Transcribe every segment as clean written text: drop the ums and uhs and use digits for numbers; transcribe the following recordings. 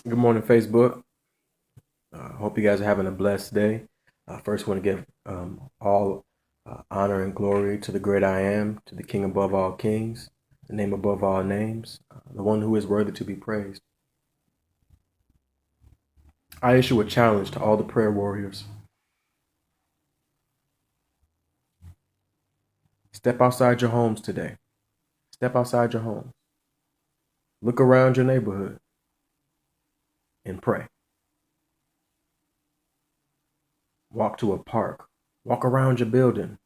Good morning, Facebook. Hope you guys are having a blessed day. First, want to give all honor and glory to the great I am, to the King above all kings, the name above all names, the one who is worthy to be praised. I issue a challenge to all the prayer warriors. Step outside your homes today. Step outside your homes. Look around your neighborhood and pray. Walk to a park. Walk around your building.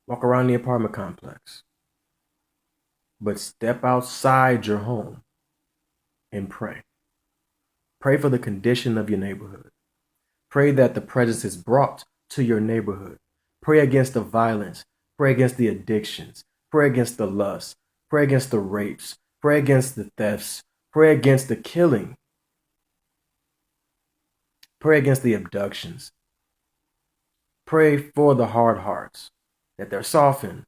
Walk around the apartment complex. But step outside your home and pray. Pray for the condition of your neighborhood. Pray that the presence is brought to your neighborhood. Pray against the violence. Pray against the addictions. Pray against the lust. Pray against the rapes. Pray against the thefts. Pray against the killing. Pray against the abductions. Pray for the hard hearts, that they're softened.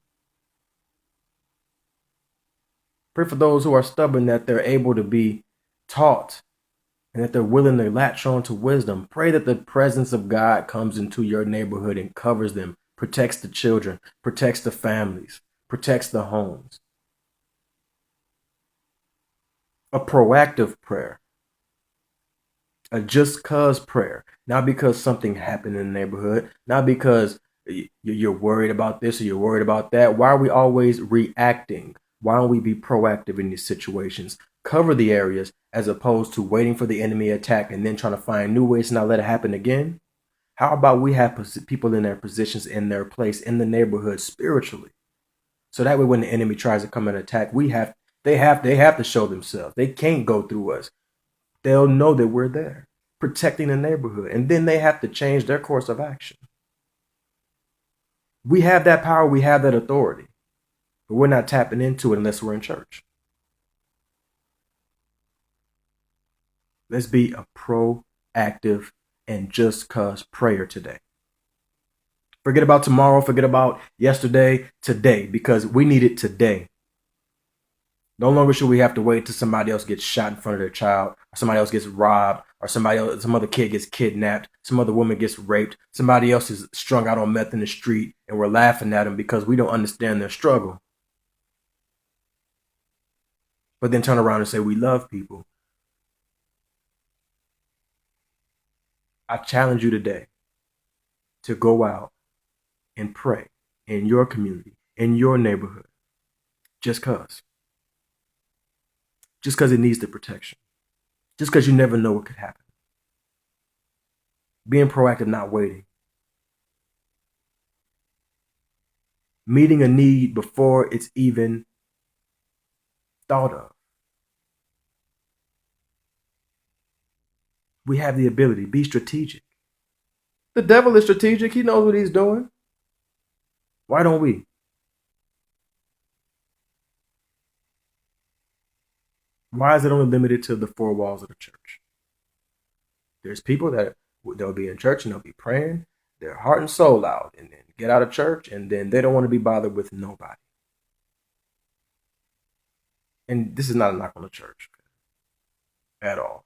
Pray for those who are stubborn, that they're able to be taught and that they're willing to latch on to wisdom. Pray that the presence of God comes into your neighborhood and covers them, protects the children, protects the families, protects the homes. A proactive prayer, a just cause prayer, not because something happened in the neighborhood, not because you're worried about this or you're worried about that. Why are we always reacting? Why don't we be proactive in these situations? Cover the areas as opposed to waiting for the enemy attack and then trying to find new ways to not let it happen again. How about we have people in their positions, in their place, in the neighborhood spiritually, so that way when the enemy tries to come and attack, they have to show themselves. They can't go through us. They'll know that we're there protecting the neighborhood, and then they have to change their course of action. We have that power, we have that authority, but we're not tapping into it unless we're in church. Let's be a proactive and just cause prayer today. Forget about tomorrow, forget about yesterday, today, because we need it today. No longer should we have to wait till somebody else gets shot in front of their child, or somebody else gets robbed, or some other kid gets kidnapped, some other woman gets raped, somebody else is strung out on meth in the street, and we're laughing at them because we don't understand their struggle. But then turn around and say we love people. I challenge you today to go out and pray in your community, in your neighborhood, just cause. Just because it needs the protection. Just because you never know what could happen. Being proactive, not waiting. Meeting a need before it's even thought of. We have the ability. Be strategic. The devil is strategic. He knows what he's doing. Why don't we? Why is it only limited to the four walls of the church? There's people that they'll be in church and they'll be praying their heart and soul out, and then get out of church, and then they don't want to be bothered with nobody. And this is not a knock on the church at all.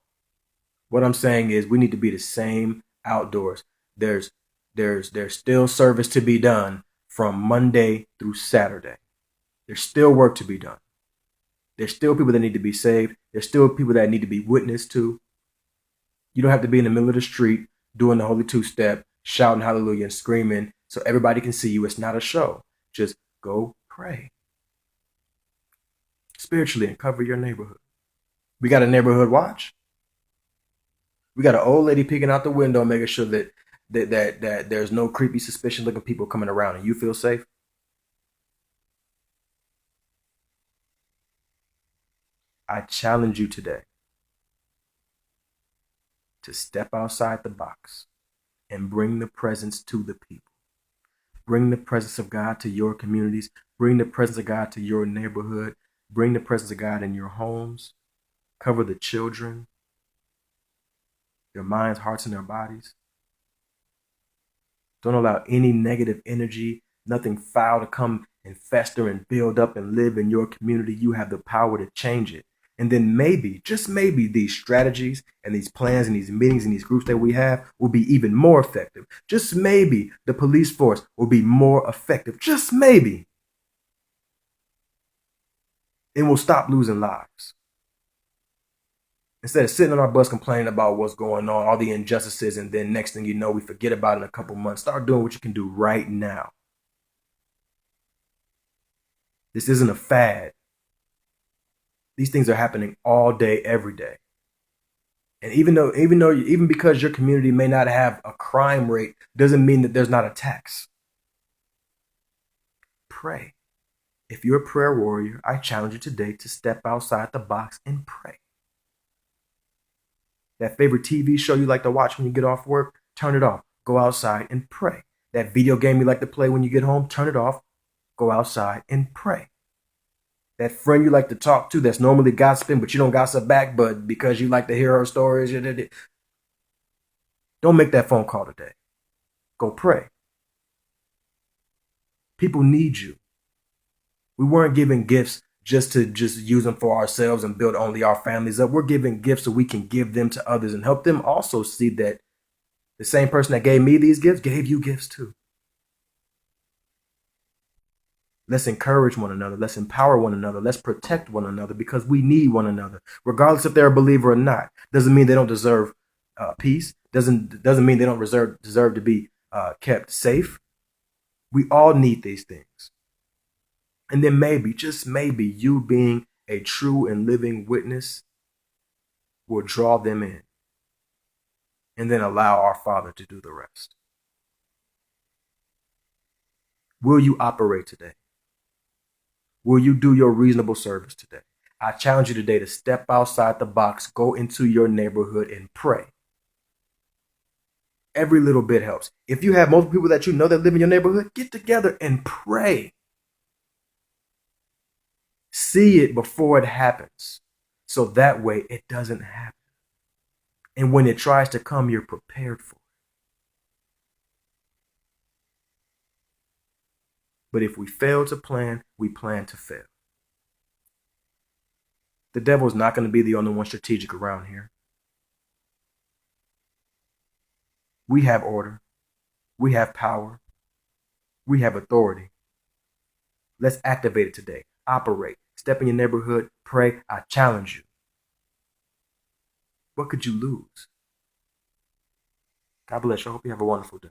What I'm saying is we need to be the same outdoors. There's there's still service to be done from Monday through Saturday. There's still work to be done. There's still people that need to be saved. There's still people that need to be witnessed to. You don't have to be in the middle of the street doing the holy two-step, shouting hallelujah and screaming so everybody can see you. It's not a show. Just go pray spiritually and cover your neighborhood. We got a neighborhood watch. We got an old lady peeking out the window, making sure that there's no creepy, suspicious looking people coming around, and you feel safe. I challenge you today to step outside the box and bring the presence to the people. Bring the presence of God to your communities. Bring the presence of God to your neighborhood. Bring the presence of God in your homes. Cover the children, their minds, hearts, and their bodies. Don't allow any negative energy, nothing foul to come and fester and build up and live in your community. You have the power to change it. And then maybe, just maybe, these strategies and these plans and these meetings and these groups that we have will be even more effective. Just maybe the police force will be more effective. Just maybe. And we'll stop losing lives. Instead of sitting on our bus complaining about what's going on, all the injustices, and then next thing you know, we forget about it in a couple months. Start doing what you can do right now. This isn't a fad. These things are happening all day, every day. And even because your community may not have a crime rate, doesn't mean that there's not attacks. Pray. If you're a prayer warrior, I challenge you today to step outside the box and pray. That favorite TV show you like to watch when you get off work, turn it off. Go outside and pray. That video game you like to play when you get home, turn it off. Go outside and pray. That friend you like to talk to that's normally gossiping, but you don't gossip back, but because you like to hear her stories, don't make that phone call today. Go pray. People need you. We weren't giving gifts just to use them for ourselves and build only our families up. We're giving gifts so we can give them to others and help them also see that the same person that gave me these gifts gave you gifts too. Let's encourage one another. Let's empower one another. Let's protect one another because we need one another, regardless if they're a believer or not. Doesn't mean they don't deserve peace. Doesn't mean they don't deserve to be kept safe. We all need these things. And then maybe, just maybe, you being a true and living witness will draw them in and then allow our Father to do the rest. Will you operate today? Will you do your reasonable service today? I challenge you today to step outside the box, go into your neighborhood and pray. Every little bit helps. If you have multiple people that you know that live in your neighborhood, get together and pray. See it before it happens, so that way it doesn't happen. And when it tries to come, you're prepared for it. But if we fail to plan, we plan to fail. The devil's not going to be the only one strategic around here. We have order. We have power. We have authority. Let's activate it today. Operate. Step in your neighborhood. Pray. I challenge you. What could you lose? God bless you. I hope you have a wonderful day.